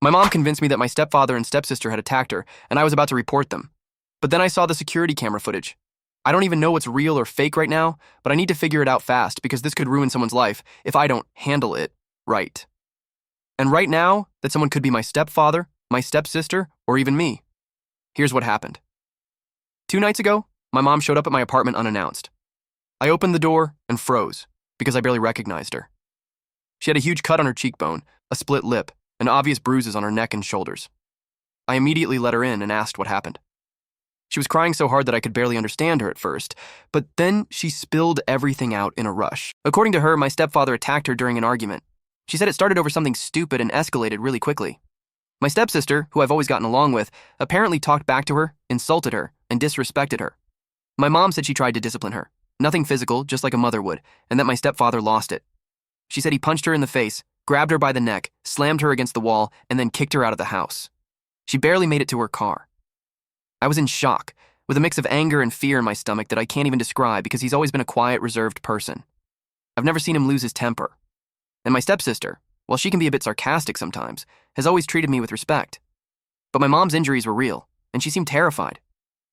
My mom convinced me that my stepfather and stepsister had attacked her, and I was about to report them. But then I saw the security camera footage. I don't even know what's real or fake right now, but I need to figure it out fast because this could ruin someone's life if I don't handle it right. And right now, that someone could be my stepfather, my stepsister, or even me. Here's what happened. 2 nights ago, my mom showed up at my apartment unannounced. I opened the door and froze because I barely recognized her. She had a huge cut on her cheekbone, a split lip, and obvious bruises on her neck and shoulders. I immediately let her in and asked what happened. She was crying so hard that I could barely understand her at first, but then she spilled everything out in a rush. According to her, my stepfather attacked her during an argument. She said it started over something stupid and escalated really quickly. My stepsister, who I've always gotten along with, apparently talked back to her, insulted her, and disrespected her. My mom said she tried to discipline her. Nothing physical, just like a mother would, and that my stepfather lost it. She said he punched her in the face, grabbed her by the neck, slammed her against the wall, and then kicked her out of the house. She barely made it to her car. I was in shock, with a mix of anger and fear in my stomach that I can't even describe because he's always been a quiet, reserved person. I've never seen him lose his temper. And my stepsister, while she can be a bit sarcastic sometimes, has always treated me with respect. But my mom's injuries were real, and she seemed terrified.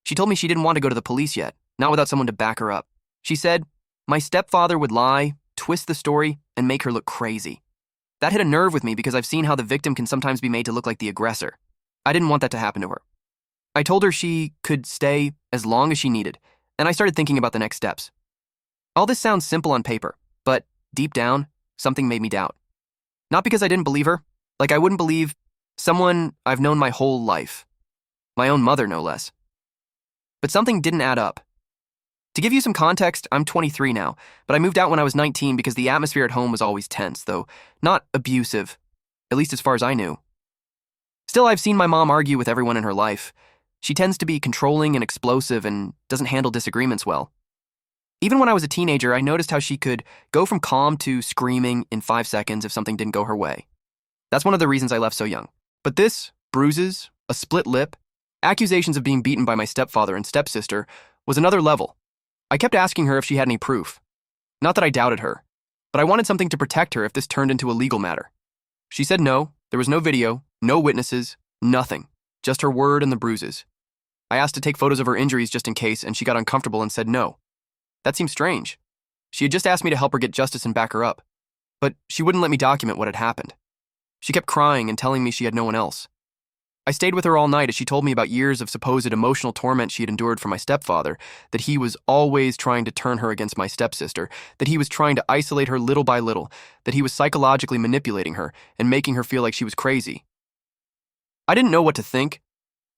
She told me she didn't want to go to the police yet, not without someone to back her up. She said, my stepfather would lie, twist the story, and make her look crazy. That hit a nerve with me because I've seen how the victim can sometimes be made to look like the aggressor. I didn't want that to happen to her. I told her she could stay as long as she needed, and I started thinking about the next steps. All this sounds simple on paper, but deep down, something made me doubt. Not because I didn't believe her, like I wouldn't believe someone I've known my whole life. My own mother, no less. But something didn't add up. To give you some context, I'm 23 now, but I moved out when I was 19 because the atmosphere at home was always tense, though not abusive, at least as far as I knew. Still, I've seen my mom argue with everyone in her life. She tends to be controlling and explosive and doesn't handle disagreements well. Even when I was a teenager, I noticed how she could go from calm to screaming in 5 seconds if something didn't go her way. That's one of the reasons I left so young. But this, bruises, a split lip, accusations of being beaten by my stepfather and stepsister, was another level. I kept asking her if she had any proof. Not that I doubted her, but I wanted something to protect her if this turned into a legal matter. She said no, there was no video, no witnesses, nothing, just her word and the bruises. I asked to take photos of her injuries just in case, and she got uncomfortable and said no. That seemed strange. She had just asked me to help her get justice and back her up, but she wouldn't let me document what had happened. She kept crying and telling me she had no one else. I stayed with her all night as she told me about years of supposed emotional torment she had endured from my stepfather, that he was always trying to turn her against my stepsister, that he was trying to isolate her little by little, that he was psychologically manipulating her and making her feel like she was crazy. I didn't know what to think,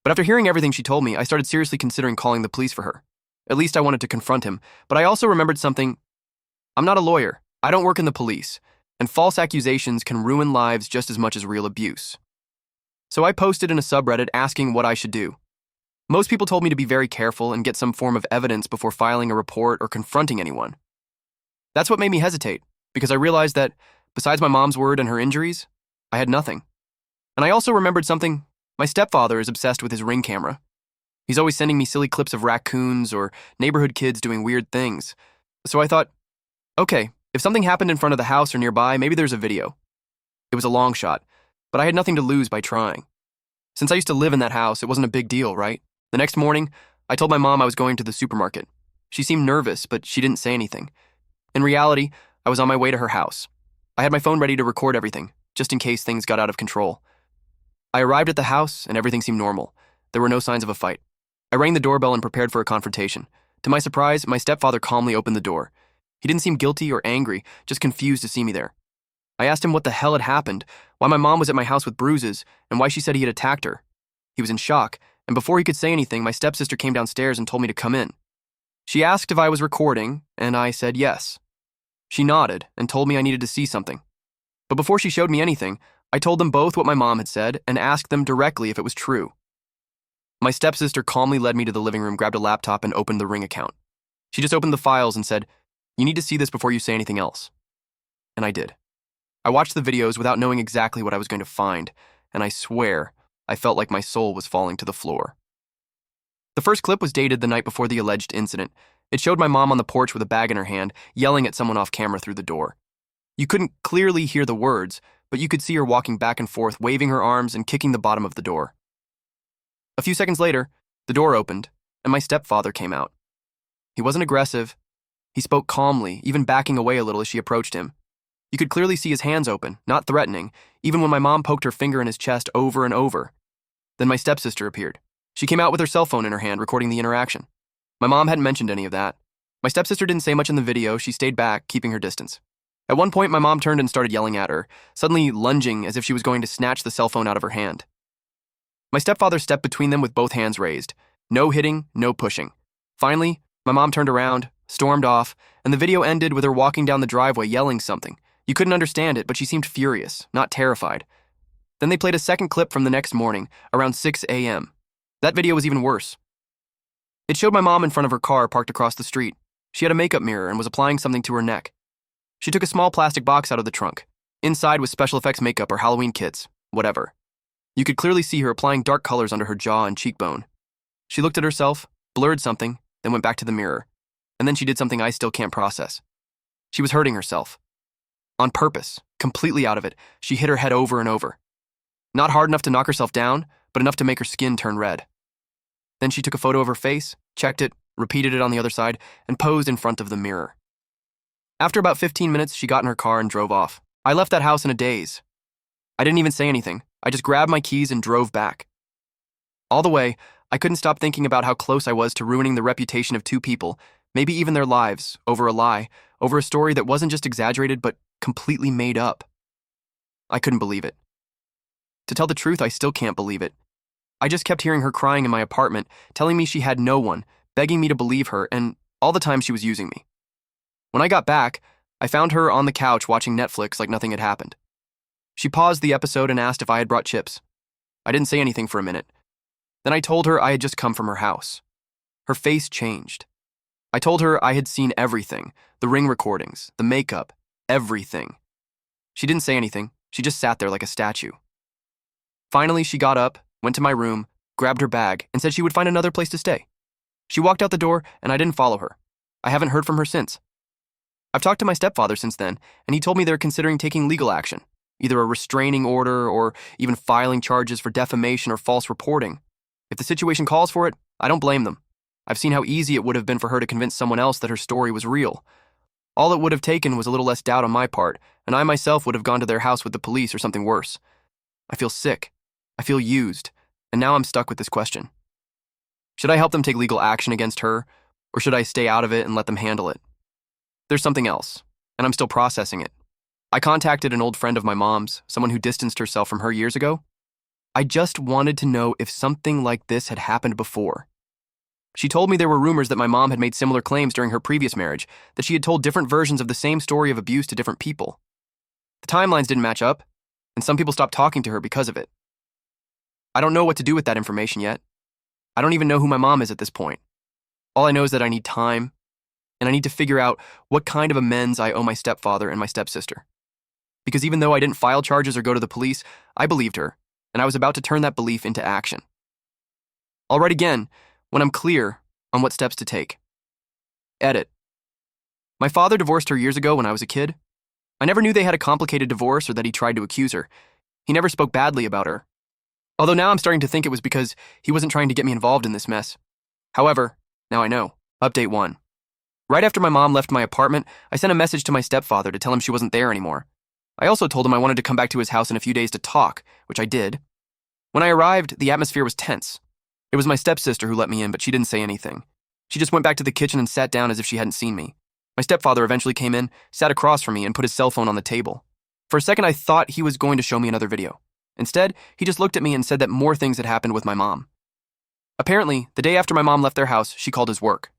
but after hearing everything she told me, I started seriously considering calling the police for her. At least I wanted to confront him, but I also remembered something. I'm not a lawyer, I don't work in the police, and false accusations can ruin lives just as much as real abuse. So I posted in a subreddit asking what I should do. Most people told me to be very careful and get some form of evidence before filing a report or confronting anyone. That's what made me hesitate, because I realized that, besides my mom's word and her injuries, I had nothing. And I also remembered something. My stepfather is obsessed with his Ring camera. He's always sending me silly clips of raccoons or neighborhood kids doing weird things. So I thought, okay, if something happened in front of the house or nearby, maybe there's a video. It was a long shot, but I had nothing to lose by trying. Since I used to live in that house, it wasn't a big deal, right? The next morning, I told my mom I was going to the supermarket. She seemed nervous, but she didn't say anything. In reality, I was on my way to her house. I had my phone ready to record everything, just in case things got out of control. I arrived at the house, and everything seemed normal. There were no signs of a fight. I rang the doorbell and prepared for a confrontation. To my surprise, my stepfather calmly opened the door. He didn't seem guilty or angry, just confused to see me there. I asked him what the hell had happened, why my mom was at my house with bruises, and why she said he had attacked her. He was in shock, and before he could say anything, my stepsister came downstairs and told me to come in. She asked if I was recording, and I said yes. She nodded and told me I needed to see something. But before she showed me anything, I told them both what my mom had said and asked them directly if it was true. My stepsister calmly led me to the living room, grabbed a laptop, and opened the Ring account. She just opened the files and said, "You need to see this before you say anything else." And I did. I watched the videos without knowing exactly what I was going to find, and I swear I felt like my soul was falling to the floor. The first clip was dated the night before the alleged incident. It showed my mom on the porch with a bag in her hand, yelling at someone off camera through the door. You couldn't clearly hear the words, but you could see her walking back and forth, waving her arms and kicking the bottom of the door. A few seconds later, the door opened, and my stepfather came out. He wasn't aggressive. He spoke calmly, even backing away a little as she approached him. You could clearly see his hands open, not threatening, even when my mom poked her finger in his chest over and over. Then my stepsister appeared. She came out with her cell phone in her hand, recording the interaction. My mom hadn't mentioned any of that. My stepsister didn't say much in the video. She stayed back, keeping her distance. At one point, my mom turned and started yelling at her, suddenly lunging as if she was going to snatch the cell phone out of her hand. My stepfather stepped between them with both hands raised. No hitting, no pushing. Finally, my mom turned around, stormed off, and the video ended with her walking down the driveway yelling something. You couldn't understand it, but she seemed furious, not terrified. Then they played a second clip from the next morning, around 6 a.m. That video was even worse. It showed my mom in front of her car parked across the street. She had a makeup mirror and was applying something to her neck. She took a small plastic box out of the trunk. Inside was special effects makeup or Halloween kits, whatever. You could clearly see her applying dark colors under her jaw and cheekbone. She looked at herself, blurred something, then went back to the mirror. And then she did something I still can't process. She was hurting herself. On purpose, completely out of it, she hit her head over and over. Not hard enough to knock herself down, but enough to make her skin turn red. Then she took a photo of her face, checked it, repeated it on the other side, and posed in front of the mirror. After about 15 minutes, she got in her car and drove off. I left that house in a daze. I didn't even say anything. I just grabbed my keys and drove back. All the way, I couldn't stop thinking about how close I was to ruining the reputation of two people, maybe even their lives, over a lie, over a story that wasn't just exaggerated but completely made up. I couldn't believe it. To tell the truth, I still can't believe it. I just kept hearing her crying in my apartment, telling me she had no one, begging me to believe her, and all the time she was using me. When I got back, I found her on the couch watching Netflix like nothing had happened. She paused the episode and asked if I had brought chips. I didn't say anything for a minute. Then I told her I had just come from her house. Her face changed. I told her I had seen everything, the ring recordings, the makeup, everything. She didn't say anything. She just sat there like a statue. Finally, she got up, went to my room, grabbed her bag, and said she would find another place to stay. She walked out the door, and I didn't follow her. I haven't heard from her since. I've talked to my stepfather since then, and he told me they're considering taking legal action, either a restraining order or even filing charges for defamation or false reporting. If the situation calls for it, I don't blame them. I've seen how easy it would have been for her to convince someone else that her story was real. All it would have taken was a little less doubt on my part, and I myself would have gone to their house with the police or something worse. I feel sick. I feel used, and now I'm stuck with this question. Should I help them take legal action against her, or should I stay out of it and let them handle it? There's something else, and I'm still processing it. I contacted an old friend of my mom's, someone who distanced herself from her years ago. I just wanted to know if something like this had happened before. She told me there were rumors that my mom had made similar claims during her previous marriage, that she had told different versions of the same story of abuse to different people. The timelines didn't match up, and some people stopped talking to her because of it. I don't know what to do with that information yet. I don't even know who my mom is at this point. All I know is that I need time, and I need to figure out what kind of amends I owe my stepfather and my stepsister. Because even though I didn't file charges or go to the police, I believed her, and I was about to turn that belief into action. I'll write again when I'm clear on what steps to take. Edit. My father divorced her years ago when I was a kid. I never knew they had a complicated divorce or that he tried to accuse her. He never spoke badly about her. Although now I'm starting to think it was because he wasn't trying to get me involved in this mess. However, now I know. Update 1. Right after my mom left my apartment, I sent a message to my stepfather to tell him she wasn't there anymore. I also told him I wanted to come back to his house in a few days to talk, which I did. When I arrived, the atmosphere was tense. It was my stepsister who let me in, but she didn't say anything. She just went back to the kitchen and sat down as if she hadn't seen me. My stepfather eventually came in, sat across from me, and put his cell phone on the table. For a second, I thought he was going to show me another video. Instead, he just looked at me and said that more things had happened with my mom. Apparently, the day after my mom left their house, she called his work.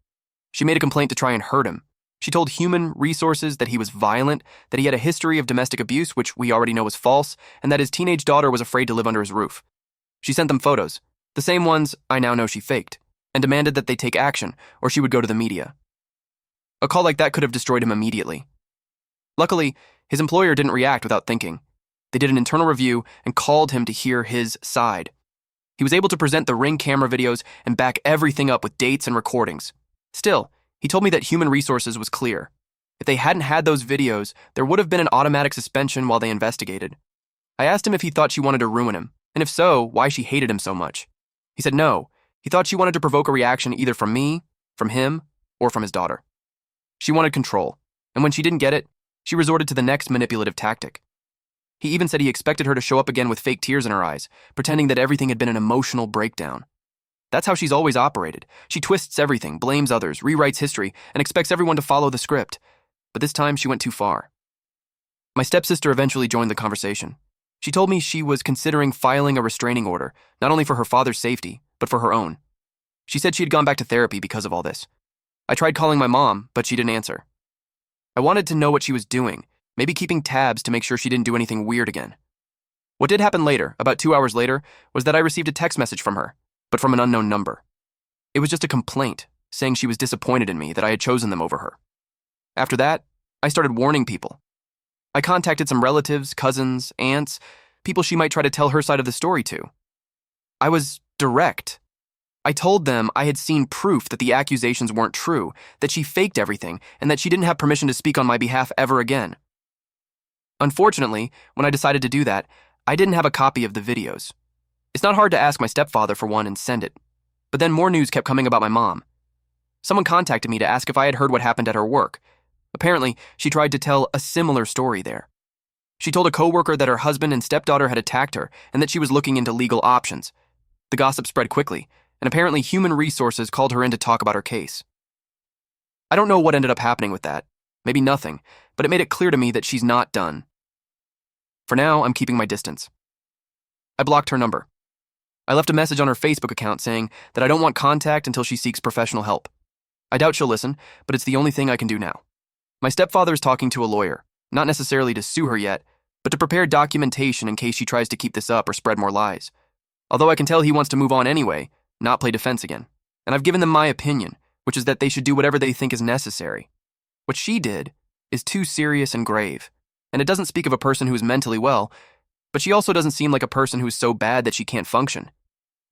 She made a complaint to try and hurt him. She told Human Resources that he was violent, that he had a history of domestic abuse, which we already know was false, and that his teenage daughter was afraid to live under his roof. She sent them photos, the same ones I now know she faked, and demanded that they take action, or she would go to the media. A call like that could have destroyed him immediately. Luckily, his employer didn't react without thinking. They did an internal review and called him to hear his side. He was able to present the Ring camera videos and back everything up with dates and recordings. Still, he told me that Human Resources was clear. If they hadn't had those videos, there would have been an automatic suspension while they investigated. I asked him if he thought she wanted to ruin him, and if so, why she hated him so much. He said no. He thought she wanted to provoke a reaction either from me, from him, or from his daughter. She wanted control, and when she didn't get it, she resorted to the next manipulative tactic. He even said he expected her to show up again with fake tears in her eyes, pretending that everything had been an emotional breakdown. That's how she's always operated. She twists everything, blames others, rewrites history, and expects everyone to follow the script. But this time she went too far. My stepsister eventually joined the conversation. She told me she was considering filing a restraining order, not only for her father's safety, but for her own. She said she had gone back to therapy because of all this. I tried calling my mom, but she didn't answer. I wanted to know what she was doing, maybe keeping tabs to make sure she didn't do anything weird again. What did happen later, about 2 hours later, was that I received a text message from her, but from an unknown number. It was just a complaint, saying she was disappointed in me that I had chosen them over her. After that, I started warning people. I contacted some relatives, cousins, aunts, people she might try to tell her side of the story to. I was direct. I told them I had seen proof that the accusations weren't true, that she faked everything, and that she didn't have permission to speak on my behalf ever again. Unfortunately, when I decided to do that, I didn't have a copy of the videos. It's not hard to ask my stepfather for one and send it. But then more news kept coming about my mom. Someone contacted me to ask if I had heard what happened at her work. Apparently, she tried to tell a similar story there. She told a coworker that her husband and stepdaughter had attacked her and that she was looking into legal options. The gossip spread quickly, and apparently human resources called her in to talk about her case. I don't know what ended up happening with that. Maybe nothing, but it made it clear to me that she's not done. For now, I'm keeping my distance. I blocked her number. I left a message on her Facebook account saying that I don't want contact until she seeks professional help. I doubt she'll listen, but it's the only thing I can do now. My stepfather is talking to a lawyer, not necessarily to sue her yet, but to prepare documentation in case she tries to keep this up or spread more lies. Although I can tell he wants to move on anyway, not play defense again. And I've given them my opinion, which is that they should do whatever they think is necessary. What she did is too serious and grave, and it doesn't speak of a person who is mentally well, but she also doesn't seem like a person who is so bad that she can't function.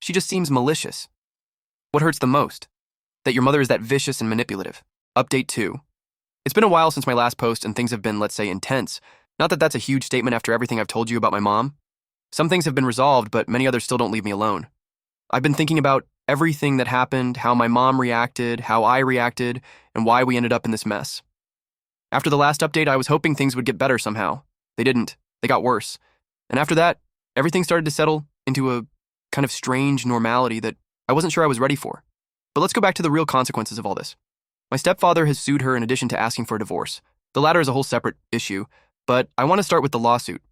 She just seems malicious. What hurts the most? That your mother is that vicious and manipulative. Update 2. It's been a while since my last post and things have been, let's say, intense. Not that that's a huge statement after everything I've told you about my mom. Some things have been resolved, but many others still don't leave me alone. I've been thinking about everything that happened, how my mom reacted, how I reacted, and why we ended up in this mess. After the last update, I was hoping things would get better somehow. They didn't. They got worse. And after that, everything started to settle into a kind of strange normality that I wasn't sure I was ready for. But let's go back to the real consequences of all this. My stepfather has sued her in addition to asking for a divorce. The latter is a whole separate issue, but I want to start with the lawsuit.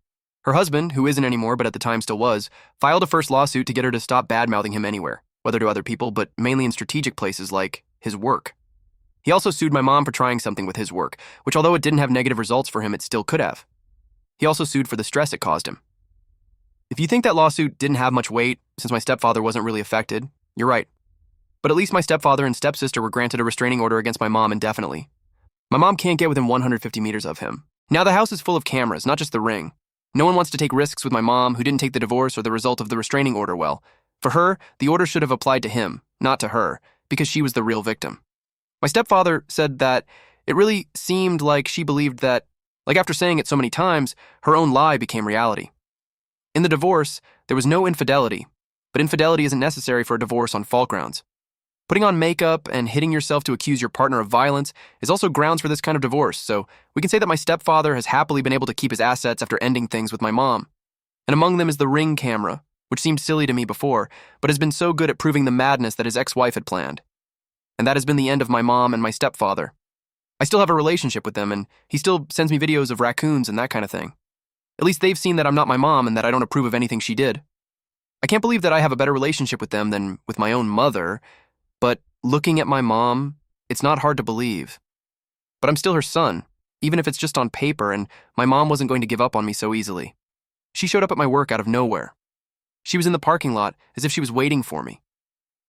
Her husband, who isn't anymore but at the time still was, filed a first lawsuit to get her to stop bad-mouthing him anywhere, whether to other people, but mainly in strategic places like his work. He also sued my mom for trying something with his work, which although it didn't have negative results for him, it still could have. He also sued for the stress it caused him. If you think that lawsuit didn't have much weight, since my stepfather wasn't really affected, you're right. But at least my stepfather and stepsister were granted a restraining order against my mom indefinitely. My mom can't get within 150 meters of him. Now the house is full of cameras, not just the ring. No one wants to take risks with my mom, who didn't take the divorce or the result of the restraining order well. For her, the order should have applied to him, not to her, because she was the real victim. My stepfather said that it really seemed like she believed that, like after saying it so many times, her own lie became reality. In the divorce, there was no infidelity, but infidelity isn't necessary for a divorce on fault grounds. Putting on makeup and hitting yourself to accuse your partner of violence is also grounds for this kind of divorce, so we can say that my stepfather has happily been able to keep his assets after ending things with my mom. And among them is the Ring camera, which seemed silly to me before, but has been so good at proving the madness that his ex-wife had planned. And that has been the end of my mom and my stepfather. I still have a relationship with them, and he still sends me videos of raccoons and that kind of thing. At least they've seen that I'm not my mom and that I don't approve of anything she did. I can't believe that I have a better relationship with them than with my own mother, but looking at my mom, it's not hard to believe. But I'm still her son, even if it's just on paper, and my mom wasn't going to give up on me so easily. She showed up at my work out of nowhere. She was in the parking lot as if she was waiting for me.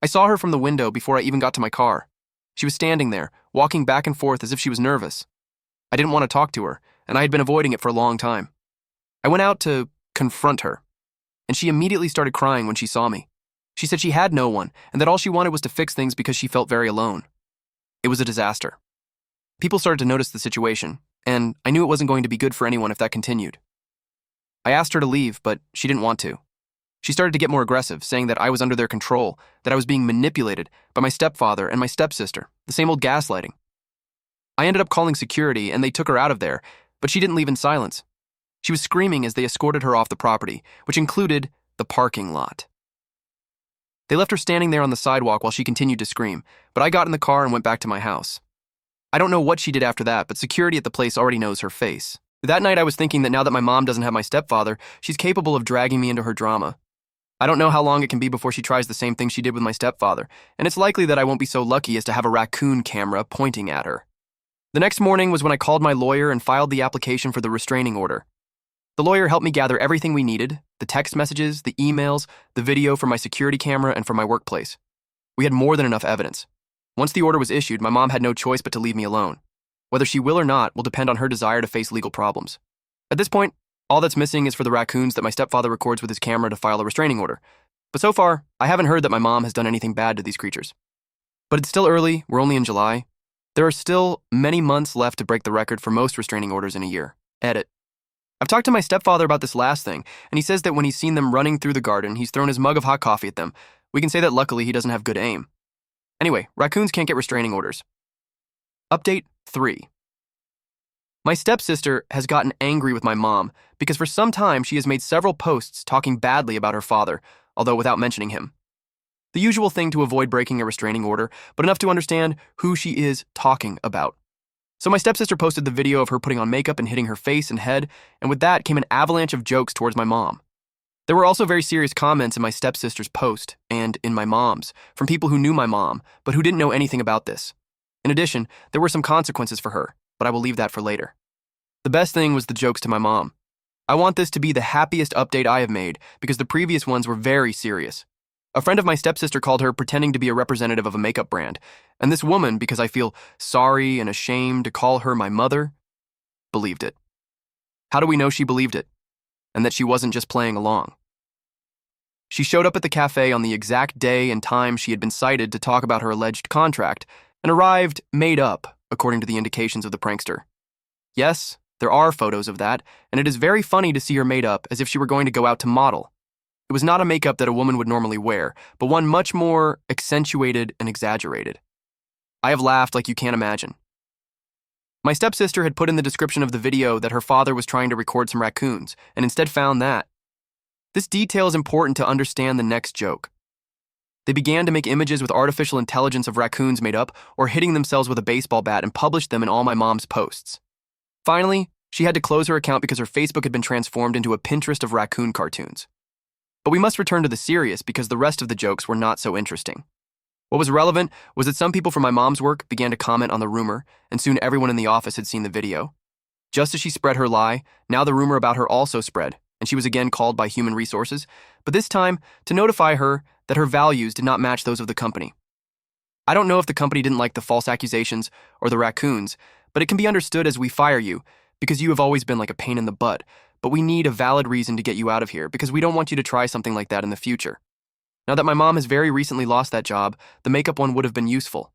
I saw her from the window before I even got to my car. She was standing there, walking back and forth as if she was nervous. I didn't want to talk to her, and I had been avoiding it for a long time. I went out to confront her, and she immediately started crying when she saw me. She said she had no one, and that all she wanted was to fix things because she felt very alone. It was a disaster. People started to notice the situation, and I knew it wasn't going to be good for anyone if that continued. I asked her to leave, but she didn't want to. She started to get more aggressive, saying that I was under their control, that I was being manipulated by my stepfather and my stepsister, the same old gaslighting. I ended up calling security, and they took her out of there, but she didn't leave in silence. She was screaming as they escorted her off the property, which included the parking lot. They left her standing there on the sidewalk while she continued to scream, but I got in the car and went back to my house. I don't know what she did after that, but security at the place already knows her face. That night I was thinking that now that my mom doesn't have my stepfather, she's capable of dragging me into her drama. I don't know how long it can be before she tries the same thing she did with my stepfather, and it's likely that I won't be so lucky as to have a raccoon camera pointing at her. The next morning was when I called my lawyer and filed the application for the restraining order. The lawyer helped me gather everything we needed, the text messages, the emails, the video from my security camera, and from my workplace. We had more than enough evidence. Once the order was issued, my mom had no choice but to leave me alone. Whether she will or not will depend on her desire to face legal problems. At this point, all that's missing is for the raccoons that my stepfather records with his camera to file a restraining order. But so far, I haven't heard that my mom has done anything bad to these creatures. But it's still early, we're only in July. There are still many months left to break the record for most restraining orders in a year. Edit. I've talked to my stepfather about this last thing, and he says that when he's seen them running through the garden, he's thrown his mug of hot coffee at them. We can say that luckily he doesn't have good aim. Anyway, raccoons can't get restraining orders. Update 3. My stepsister has gotten angry with my mom because for some time she has made several posts talking badly about her father, although without mentioning him. The usual thing to avoid breaking a restraining order, but enough to understand who she is talking about. So my stepsister posted the video of her putting on makeup and hitting her face and head, and with that came an avalanche of jokes towards my mom. There were also very serious comments in my stepsister's post, and in my mom's, from people who knew my mom, but who didn't know anything about this. In addition, there were some consequences for her, but I will leave that for later. The best thing was the jokes to my mom. I want this to be the happiest update I have made because the previous ones were very serious. A friend of my stepsister called her pretending to be a representative of a makeup brand, and this woman, because I feel sorry and ashamed to call her my mother, believed it. How do we know she believed it? And that she wasn't just playing along? She showed up at the cafe on the exact day and time she had been cited to talk about her alleged contract, and arrived made up, according to the indications of the prankster. Yes, there are photos of that, and it is very funny to see her made up as if she were going to go out to model. It was not a makeup that a woman would normally wear, but one much more accentuated and exaggerated. I have laughed like you can't imagine. My stepsister had put in the description of the video that her father was trying to record some raccoons, and instead found that. This detail is important to understand the next joke. They began to make images with artificial intelligence of raccoons made up or hitting themselves with a baseball bat and published them in all my mom's posts. Finally, she had to close her account because her Facebook had been transformed into a Pinterest of raccoon cartoons. But we must return to the serious because the rest of the jokes were not so interesting. What was relevant was that some people from my mom's work began to comment on the rumor, and soon everyone in the office had seen the video. Just as she spread her lie, now the rumor about her also spread, and she was again called by human resources, but this time to notify her that her values did not match those of the company. I don't know if the company didn't like the false accusations or the raccoons, but it can be understood as we fire you because you have always been like a pain in the butt, but we need a valid reason to get you out of here because we don't want you to try something like that in the future. Now that my mom has very recently lost that job, the makeup one would have been useful.